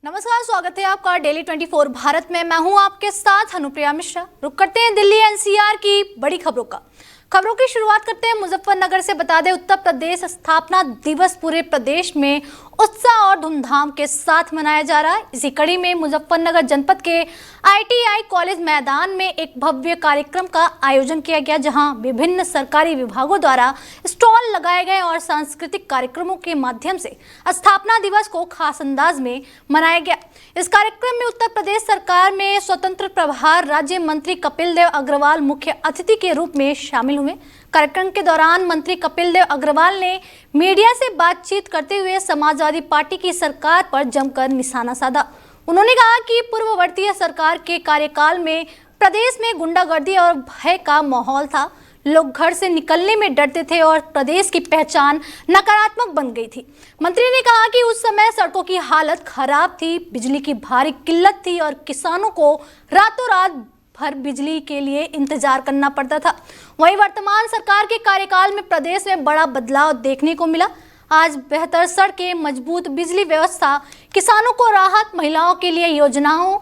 नमस्कार, स्वागत है आपका डेली 24 भारत में। मैं हूं आपके साथ अनुप्रिया मिश्रा। रुक करते हैं दिल्ली एनसीआर की बड़ी खबरों की शुरुआत करते हैं मुजफ्फरनगर से। बता दें, उत्तर प्रदेश स्थापना दिवस पूरे प्रदेश में उत्साह और धूमधाम के साथ मनाया जा रहा है। इसी कड़ी में मुजफ्फरनगर जनपद के ITI कॉलेज मैदान में एक भव्य कार्यक्रम का आयोजन किया गया, जहां विभिन्न सरकारी विभागों द्वारा स्टॉल लगाए गए और सांस्कृतिक कार्यक्रमों के माध्यम से स्थापना दिवस को खास अंदाज में मनाया गया। इस कार्यक्रम में उत्तर प्रदेश सरकार में स्वतंत्र प्रभार राज्य मंत्री कपिल देव अग्रवाल मुख्य अतिथि के रूप में शामिल हुए। कार्यक्रम के दौरान मंत्री कपिल देव अग्रवाल ने मीडिया से बातचीत करते हुए समाजवादी पार्टी की सरकार पर जमकर निशाना साधा। उन्होंने कहा कि पूर्ववर्ती सरकार के कार्यकाल में प्रदेश में गुंडागर्दी और भय का माहौल था। लोग घर से निकलने में डरते थे और प्रदेश की पहचान नकारात्मक बन गई थी। मंत्री ने कहा कि उस समय सड़कों की हालत खराब थी, बिजली की भारी किल्लत थी और किसानों को रातों रात भर बिजली के लिए इंतजार करना पड़ता था। वहीं वर्तमान सरकार के कार्यकाल में प्रदेश में बड़ा बदलाव देखने को मिला। आज बेहतर सड़कें, मजबूत बिजली व्यवस्था, किसानों को राहत, महिलाओं के लिए योजनाओं,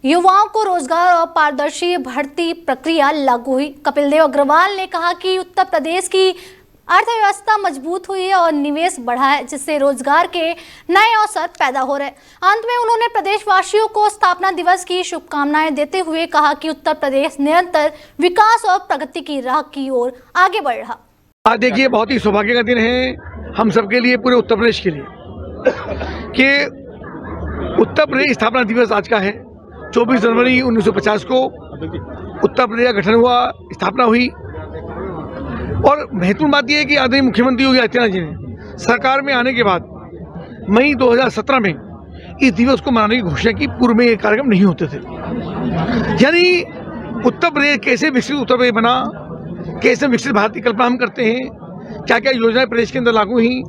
युवाओं को रोजगार और पारदर्शी भर्ती प्रक्रिया लागू हुई। कपिल देव अग्रवाल ने कहा कि उत्तर प्रदेश की अर्थव्यवस्था मजबूत हुई है और निवेश बढ़ा है, जिससे रोजगार के नए अवसर पैदा हो रहे हैं। अंत में उन्होंने प्रदेशवासियों को स्थापना दिवस की शुभकामनाएं देते हुए कहा कि उत्तर प्रदेश निरंतर विकास और प्रगति की राह की ओर आगे बढ़ रहा। आज देखिए, बहुत ही सौभाग्य का दिन है हम सबके लिए, पूरे उत्तर प्रदेश के लिए, कि उत्तर प्रदेश स्थापना दिवस आज का है। 24 जनवरी 1950 को उत्तर प्रदेश का गठन हुआ, स्थापना हुई। और महत्वपूर्ण बात यह है कि आदरणीय मुख्यमंत्री योगी आदित्यनाथ जी ने सरकार में आने के बाद मई 2017 में इस दिवस को मनाने की घोषणा की। पूर्व में ये कार्यक्रम नहीं होते थे। यानी उत्तर प्रदेश कैसे विकसित उत्तर प्रदेश बना, कैसे विकसित भारत की कल्पना हम करते हैं, क्या क्या योजनाएं प्रदेश के अंदर लागू हुई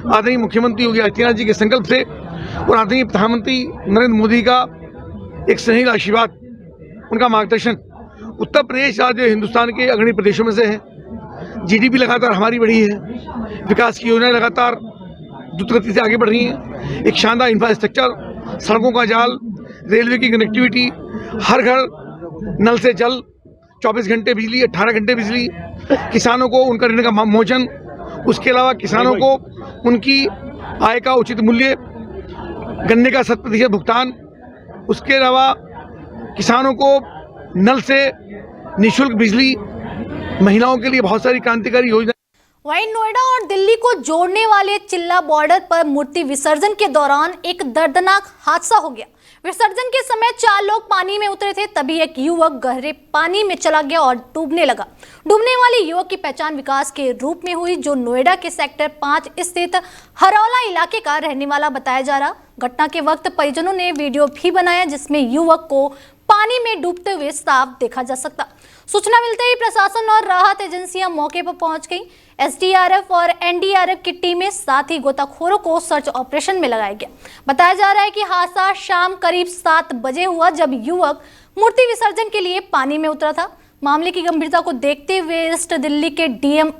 आदरणीय मुख्यमंत्री योगी आदित्यनाथ जी के संकल्प से, और आदरणीय प्रधानमंत्री नरेंद्र मोदी का एक स्नेही आशीर्वाद, उनका मार्गदर्शन। उत्तर प्रदेश आज हिंदुस्तान के अग्रणी प्रदेशों में से है। GDP लगातार हमारी बढ़ी है, विकास की योजनाएं लगातार द्रुत गति से आगे बढ़ रही हैं। एक शानदार इंफ्रास्ट्रक्चर, सड़कों का जाल, रेलवे की कनेक्टिविटी, हर घर नल से जल, 24 घंटे बिजली, 18 घंटे बिजली, किसानों को उनका ऋण का मोचन, उसके अलावा किसानों को उनकी आय का उचित मूल्य, गन्ने का 100% भुगतान, उसके अलावा किसानों को नल से निःशुल्क बिजली, महिलाओं के लिए बहुत सारी क्रांतिकारी योजना। वहीं नोएडा और दिल्ली को जोड़ने वाले चिल्ला बॉर्डर पर मूर्ति विसर्जन के दौरान एक दर्दनाक हादसा हो गया। विसर्जन के समय 4 लोग पानी में उतरे थे, तभी एक युवक गहरे पानी में चला गया और डूबने लगा। डूबने वाले युवक की पहचान विकास के रूप में हुई, जो नोएडा के सेक्टर 5 स्थित हरौला इलाके का रहने वाला बताया जा रहा। घटना के वक्त परिजनों ने वीडियो भी बनाया, जिसमें युवक को पानी में डूबते हुए साफ देखा जा सकता। सूचना मिलते ही प्रशासन और राहत एजेंसियां मौके पर पहुंच गई। SDRF और NDRF की टीमें, साथ ही गोताखोरों को सर्च ऑपरेशन में लगाया गया। बताया जा रहा है कि हादसा शाम करीब 7 बजे हुआ, जब युवक मूर्ति विसर्जन के लिए पानी में उतरा था। मामले की गंभीरता को देखते हुए ईस्ट दिल्ली के DM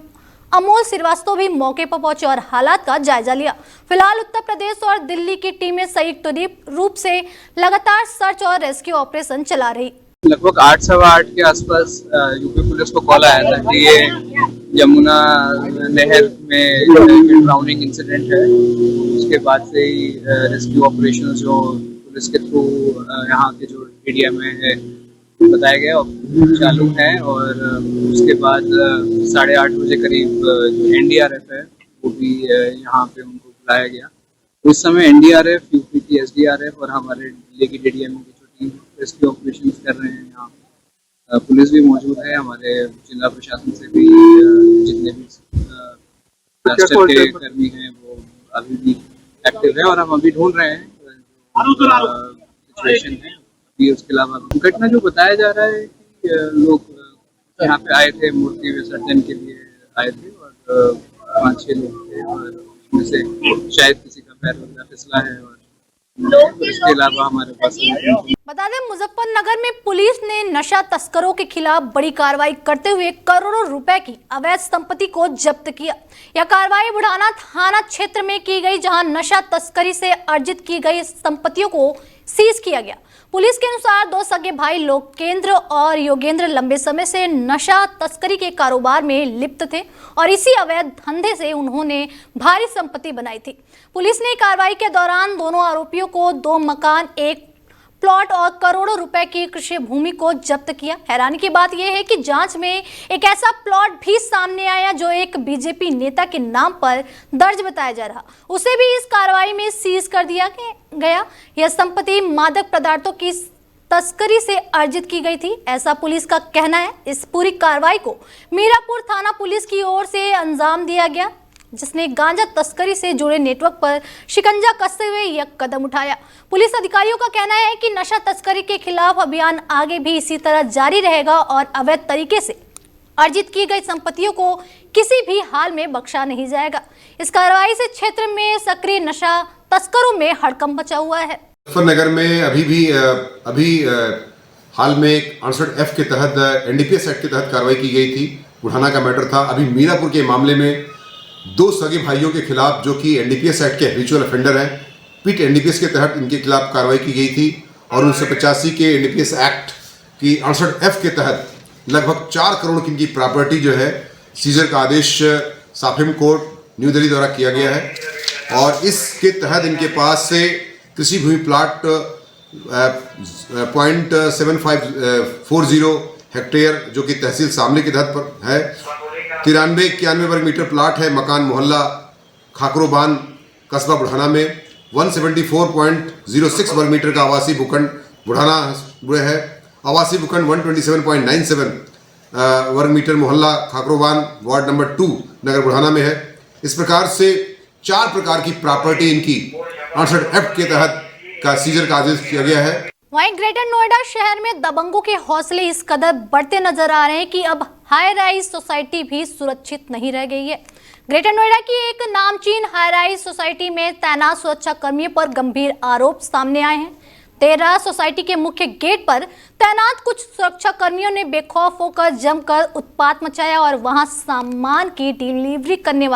अमोल श्रीवास्तव भी मौके पर पहुंचे और हालात का जायजा लिया। फिलहाल उत्तर प्रदेश और दिल्ली की टीमें संयुक्त रूप से लगातार सर्च और रेस्क्यू ऑपरेशन चला रही। लगभग 8 सवा 8 के आसपास यूपी पुलिस को कॉल आया था कि ये यमुना नहर में ड्राउनिंग इंसिडेंट है। उसके बाद से ही रेस्क्यू ऑपरेशन जो पुलिस के थ्रू यहाँ के जो एरिया में है बताया गया चालू है। और उसके बाद 8:30 बजे करीब जो NDRF है वो भी यहाँ पे उनको बुलाया गया। उस समय NDRF, यूपी की SDRF और हमारे दिल्ली की DDM की जो टीम रेस्क्यू ऑपरेशन कर रहे हैं। यहाँ पुलिस भी मौजूद है, हमारे जिला प्रशासन से भी जितने भी राष्ट्र के कर्मी हैं वो अभी भी एक्टिव है और हम अभी ढूंढ रहे हैं सिचुएशन है। उसके अलावा घटना जो बताया जा रहा है कि लोग यहाँ पे आए थे, मूर्ति विसर्जन के लिए आए थे और 5-6 लोग थे और उसमें से शायद किसी का पैर वगैरह फिसला है। और इसके अलावा हमारे पास बता दें मुजफ्फरनगर में पुलिस ने नशा तस्करों के खिलाफ बड़ी कार्रवाई करते हुए करोड़ों रुपए की अवैध संपत्ति को जब्त किया। यह कार्रवाई बुढ़ाना थाना क्षेत्र में की गई, जहां नशा तस्करी से अर्जित की गई संपत्तियों को सीज किया गया। पुलिस के अनुसार दो सगे भाई लोकेंद्र और योगेंद्र लंबे समय से नशा तस्करी के कारोबार में लिप्त थे और इसी अवैध धंधे से उन्होंने भारी संपत्ति बनाई थी। पुलिस ने कार्रवाई के दौरान दोनों आरोपियों को 2 मकान, 1 प्लॉट और करोड़ों रुपए की कृषि भूमि को जब्त किया। हैरानी की बात यह है कि जांच में एक ऐसा प्लॉट भी सामने आया जो एक बीजेपी नेता के नाम पर दर्ज बताया जा रहा, उसे भी इस कार्रवाई में सीज कर दिया गया। यह संपत्ति मादक पदार्थों की तस्करी से अर्जित की गई थी, ऐसा पुलिस का कहना है। इस पूरी कार्रवाई को मीरापुर थाना पुलिस की ओर से अंजाम दिया गया, जिसने गांजा तस्करी से जुड़े नेटवर्क पर शिकंजा कसते हुए यह कदम उठाया। पुलिस अधिकारियों का कहना है कि नशा तस्करी के खिलाफ अभियान आगे भी इसी तरह जारी रहेगा और अवैध तरीके से अर्जित की गई संपत्तियों को किसी भी हाल में बख्शा नहीं जाएगा। इस कार्रवाई से क्षेत्र में सक्रिय नशा तस्करों में हड़कंप मचा हुआ है। मुजफ्फरनगर में अभी हाल में 68F के तहत NDPS एक्ट के तहत कार्रवाई की गई थी। बुढ़ाना का मैटर था। अभी मीरापुर के मामले में 2 सगे भाइयों के खिलाफ, जो कि NDPS एक्ट के हैबिचुअल ऑफेंडर हैं, पिट NDPS के तहत इनके खिलाफ कार्रवाई की गई थी और 1985 के NDPS एक्ट की 68F के तहत लगभग 4 करोड़ की इनकी प्रॉपर्टी जो है सीजर का आदेश साफिम कोर्ट न्यू दिल्ली द्वारा किया गया है और इसके तहत इनके पास से कृषि भूमि प्लाट 0.7540 हेक्टेयर, जो कि तहसील शामली के तहत पर है, 93-91 वर्ग मीटर प्लाट है मकान मोहल्ला खाकरोबान कस्बा बुढ़ाना में, 174.06 वर्ग मीटर का आवासीय भूखंड बुढ़ाना है, आवासीय भूखंड 127.97 वर्ग मीटर मोहल्ला खाकरोबान वार्ड नंबर 2 नगर बुढ़ाना में है। इस प्रकार से 4 प्रकार की प्रॉपर्टी इनकी 68F के तहत का सीजर का आदेश किया गया है। वहीं ग्रेटर नोएडा शहर में दबंगों के हौसले इस कदर बढ़ते नजर आ रहे हैं कि अब हाई राइज सोसाइटी भी सुरक्षित नहीं रह गई है। ग्रेटर नोएडा की एक नामचीन हाई राइज सोसाइटी में तैनात सुरक्षा कर्मियों पर गंभीर आरोप सामने आए हैं। 13 सोसाइटी के मुख्य गेट पर तैनात कुछ सुरक्षा कर्मियों ने बेखौफ होकर जमकर उत्पात मचाया और वहां सामान की डिलीवरी करने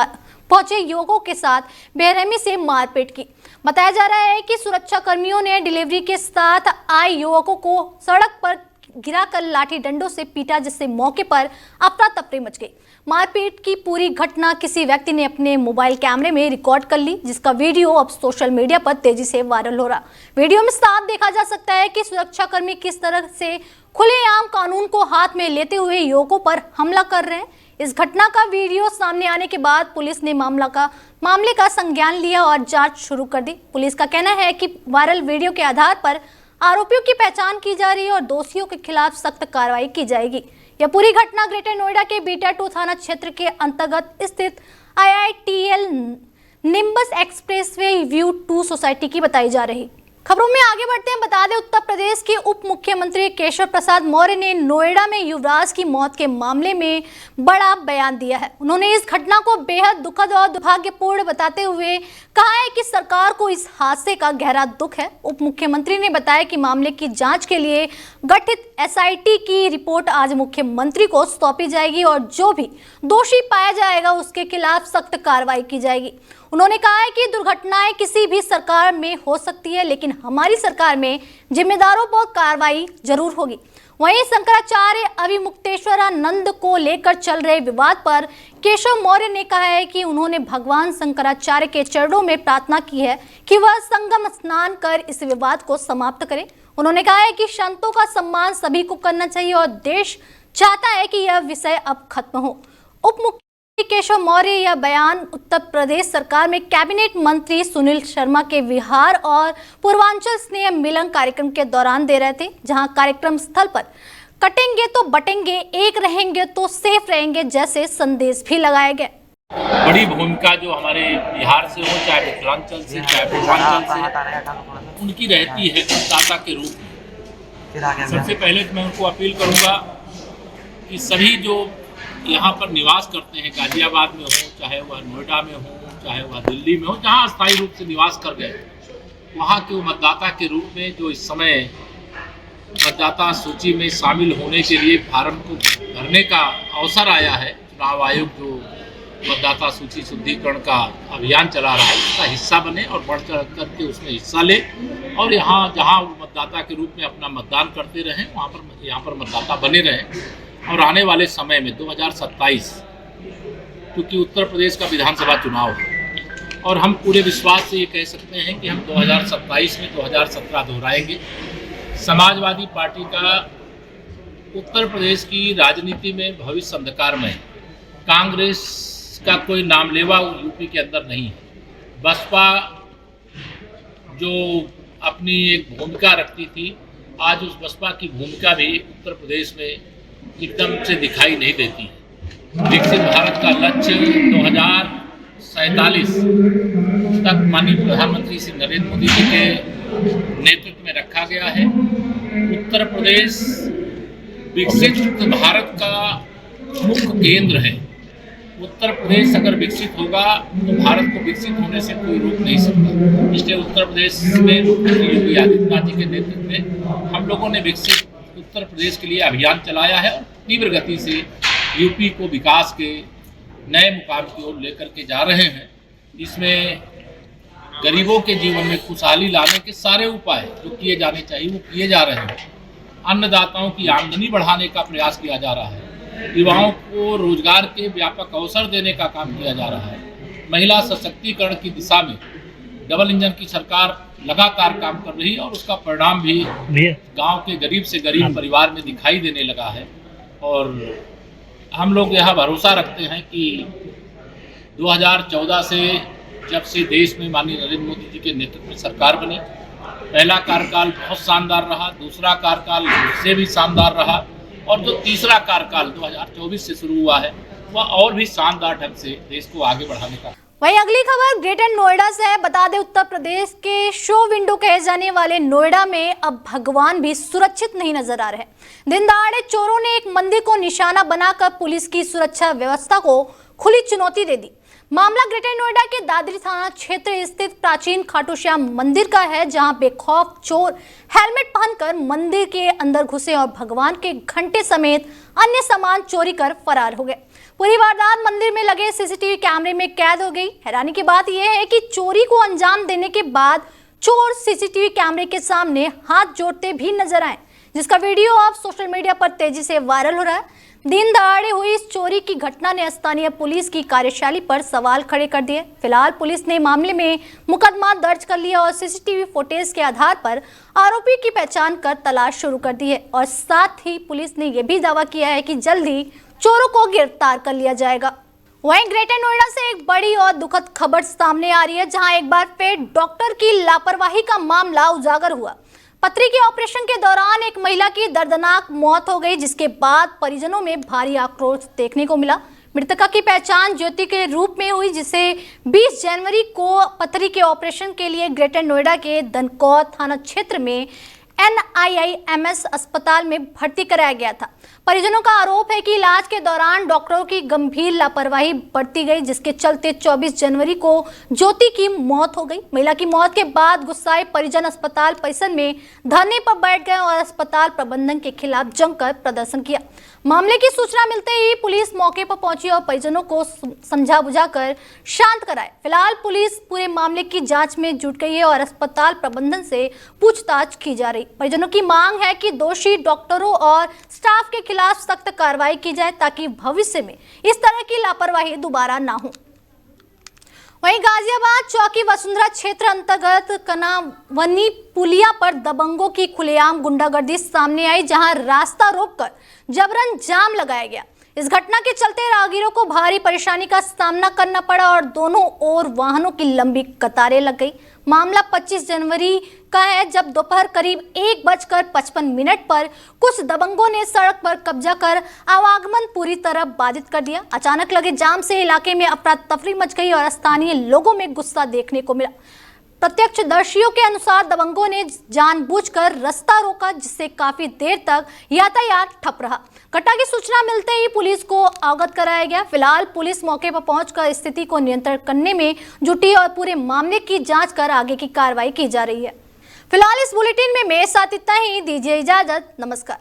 पहुंचे युवकों के साथ बेरहमी से मारपीट की। बताया जा रहा है कि सुरक्षा कर्मियों ने डिलीवरी के साथ आए युवकों को सड़क पर गिराकर लाठी डंडों से पीटा, जिससे मौके पर अफरा तफरी मच गई। मारपीट की पूरी घटना किसी व्यक्ति ने अपने मोबाइल कैमरे में रिकॉर्ड कर ली, जिसका वीडियो अब सोशल मीडिया पर तेजी से वायरल हो रहा। वीडियो में साफ देखा जा सकता है कि सुरक्षाकर्मी किस तरह से खुलेआम कानून को हाथ में लेते हुए युवकों पर हमला कर रहे हैं। इस घटना का वीडियो सामने आने के बाद पुलिस ने मामले का संज्ञान लिया और जांच शुरू कर दी। पुलिस का कहना है कि वायरल वीडियो के आधार पर आरोपियों की पहचान की जा रही है और दोषियों के खिलाफ सख्त कार्रवाई की जाएगी। यह पूरी घटना ग्रेटर नोएडा के बीटा 2 थाना क्षेत्र के अंतर्गत स्थित IITL nimbus expressway view 2 society की बताई जा रही। खबरों में आगे बढ़ते हैं। बता दें, उत्तर प्रदेश के उप मुख्यमंत्री केशव प्रसाद मौर्य ने नोएडा में युवराज की मौत के मामले में बड़ा बयान दिया है। उन्होंने इस घटना को बेहद दुखद और दुर्भाग्यपूर्ण बताते हुए कहा है कि सरकार को इस हादसे का गहरा दुख है। उप मुख्यमंत्री ने बताया कि मामले की जांच के लिए गठित SIT की रिपोर्ट आज मुख्यमंत्री को सौंपी जाएगी और जो भी दोषी पाया जाएगा उसके खिलाफ सख्त कार्रवाई की जाएगी। उन्होंने कहा है कि दुर्घटनाएं किसी भी सरकार में हो सकती है, लेकिन हमारी सरकार में जिम्मेदारों पर कार्रवाई जरूर होगी। वहीं शंकराचार्य अभिमुक्तेश्वरानंद को लेकर चल रहे विवाद पर केशव मौर्य ने कहा है कि उन्होंने भगवान शंकराचार्य के चरणों में प्रार्थना की है कि वह संगम स्नान कर इस विवाद को समाप्त करें। उन्होंने कहा है कि संतों का सम्मान सभी को करना चाहिए और देश चाहता है कि यह विषय अब खत्म हो। उप मुख्यमंत्री केशव मौर्य यह बयान उत्तर प्रदेश सरकार में कैबिनेट मंत्री सुनील शर्मा के बिहार और पूर्वांचल स्नेह मिलन कार्यक्रम के दौरान दे रहे थे, जहां कार्यक्रम स्थल पर कटेंगे तो बटेंगे, एक रहेंगे तो सेफ रहेंगे जैसे संदेश भी लगाए गए। बड़ी भूमिका जो हमारे बिहार से हो, चाहे उत्तरांचल से, चाहे पूर्वांचल से, उनकी रहती है दाता के रूप में। सबसे पहले मैं उनको अपील करूंगा कि सभी जो यहाँ पर निवास करते हैं, गाजियाबाद में हो, चाहे वह नोएडा में हो, चाहे वह दिल्ली में हो, जहाँ अस्थायी रूप से निवास कर गए, वहाँ के मतदाता के रूप में जो इस समय मतदाता सूची में शामिल होने के लिए फार्म को भरने का अवसर आया है। चुनाव आयोग जो मतदाता सूची शुद्धिकरण का अभियान चला रहा है उसका हिस्सा बने और बढ़ चढ़ करके उसमें हिस्सा ले और यहाँ जहाँ मतदाता के रूप में अपना मतदान करते रहें यहाँ पर मतदाता बने रहें। और आने वाले समय में 2027 क्योंकि उत्तर प्रदेश का विधानसभा चुनाव है और हम पूरे विश्वास से ये कह सकते हैं कि हम 2027 में 2017 दोहराएंगे। समाजवादी पार्टी का उत्तर प्रदेश की राजनीति में भविष्य अंधकारमय है। कांग्रेस का कोई नामलेवा यूपी के अंदर नहीं है। बसपा जो अपनी एक भूमिका रखती थी, आज उस बसपा की भूमिका भी उत्तर प्रदेश में एकदम से दिखाई नहीं देती है। विकसित भारत का लक्ष्य 2047 तक माननीय प्रधानमंत्री श्री नरेंद्र मोदी जी के नेतृत्व में रखा गया है। उत्तर प्रदेश विकसित भारत का मुख्य केंद्र है। उत्तर प्रदेश अगर विकसित होगा तो भारत को विकसित होने से कोई रोक नहीं सकता। इसलिए उत्तर प्रदेश में मुख्यमंत्री योगी आदित्यनाथ जी के नेतृत्व में हम लोगों ने विकसित उत्तर प्रदेश के लिए अभियान चलाया है और तीव्र गति से यूपी को विकास के नए मुकाम की ओर लेकर के जा रहे हैं। इसमें गरीबों के जीवन में खुशहाली लाने के सारे उपाय जो किए जाने चाहिए वो किए जा रहे हैं। अन्नदाताओं की आमदनी बढ़ाने का प्रयास किया जा रहा है। युवाओं को रोजगार के व्यापक अवसर देने का काम किया जा रहा है। महिला सशक्तिकरण की दिशा में डबल इंजन की सरकार लगातार काम कर रही है और उसका परिणाम भी गांव के गरीब से गरीब परिवार में दिखाई देने लगा है। और हम लोग यह भरोसा रखते हैं कि 2014 से जब से देश में माननीय नरेंद्र मोदी जी के नेतृत्व में सरकार बनी, पहला कार्यकाल बहुत शानदार रहा, दूसरा कार्यकाल उससे भी शानदार रहा और जो तीसरा कार्यकाल 2024 से शुरू हुआ है वह और भी शानदार ढंग से देश को आगे बढ़ाने का। वहीं अगली खबर ग्रेटर नोएडा से है। बता दें उत्तर प्रदेश के शो विंडो कहे जाने वाले नोएडा में अब भगवान भी सुरक्षित नहीं नजर आ रहे। दिन दहाड़े चोरों ने एक मंदिर को निशाना बनाकर पुलिस की सुरक्षा व्यवस्था को खुली चुनौती दे दी। मामला ग्रेटर नोएडा के दादरी थाना क्षेत्र स्थित प्राचीन खाटू श्याम मंदिर का है, जहां बेखौफ चोर हेलमेट पहनकर मंदिर के अंदर घुसे और भगवान के घंटे समेत अन्य सामान चोरी कर फरार हो गए। पूरी वारदात मंदिर में लगे सीसीटीवी कैमरे में कैद हो गई। हैरानी की बात यह है कि चोरी को अंजाम देने के बाद चोर सीसीटीवी कैमरे के सामने हाथ जोड़ते भी नजर आए, जिसका वीडियो अब सोशल मीडिया पर तेजी से वायरल हो रहा है। दिन दहाड़े हुई इस चोरी की घटना ने स्थानीय पुलिस की कार्यशैली पर सवाल खड़े कर दिए। फिलहाल पुलिस ने मामले में मुकदमा दर्ज कर लिया और सीसीटीवी फुटेज के आधार पर आरोपी की पहचान कर तलाश शुरू कर दी है और साथ ही पुलिस ने यह भी दावा किया है कि जल्दी चोरों को गिरफ्तार कर लिया जाएगा। वहीं ग्रेटर नोएडा से एक बड़ी और दुखद खबर सामने आ रही है, जहां एक बार फिर डॉक्टर की लापरवाही का मामला उजागर हुआ। पथरी के ऑपरेशन के दौरान एक महिला की दर्दनाक मौत हो गई, जिसके बाद परिजनों में भारी आक्रोश देखने को मिला। मृतका की पहचान ज्योति के रूप में हुई, जिसे 20 जनवरी को पथरी के ऑपरेशन के लिए ग्रेटर नोएडा के दनकौर थाना क्षेत्र में NIIMS अस्पताल में भर्ती कराया गया था। परिजनों का आरोप है कि इलाज के दौरान डॉक्टरों की गंभीर लापरवाही बरती गई, जिसके चलते 24 जनवरी को ज्योति की मौत हो गई। महिला की मौत के बाद गुस्साए परिजन अस्पताल परिसर में धरने पर बैठ गए और अस्पताल प्रबंधन के खिलाफ जमकर प्रदर्शन किया। मामले की सूचना मिलते ही पुलिस मौके पर पहुंची और परिजनों को समझा बुझाकर शांत कराए। फिलहाल पुलिस पूरे मामले की जांच में जुट गई है और अस्पताल प्रबंधन से पूछताछ की जा रही। परिजनों की मांग है कि दोषी डॉक्टरों और स्टाफ के खिलाफ सख्त कार्रवाई की जाए, ताकि भविष्य में इस तरह की लापरवाही दोबारा ना हो। वहीं गाजियाबाद चौकी वसुंधरा क्षेत्र अंतर्गत कनावनी पुलिया पर दबंगों की खुलेआम गुंडागर्दी सामने आई, जहां रास्ता रोककर जबरन जाम लगाया गया। इस घटना के चलते राहगीरों को भारी परेशानी का सामना करना पड़ा और दोनों ओर वाहनों की लंबी कतारें लग गई। मामला 25 जनवरी का है, जब दोपहर करीब 1:55 पर कुछ दबंगों ने सड़क पर कब्जा कर आवागमन पूरी तरह बाधित कर दिया। अचानक लगे जाम से इलाके में अफरा तफरी मच गई और स्थानीय लोगों में गुस्सा देखने को मिला। प्रत्यक्षदर्शियों के अनुसार दबंगों ने जानबूझकर रास्ता रोका, जिससे काफी देर तक यातायात ठप रहा। घटना की सूचना मिलते ही पुलिस को अवगत कराया गया। फिलहाल पुलिस मौके पर पहुंचकर स्थिति को नियंत्रण करने में जुटी और पूरे मामले की जांच कर आगे की कार्रवाई की जा रही है। फिलहाल इस बुलेटिन में मेरे साथ इतना ही, दीजिए इजाजत, नमस्कार।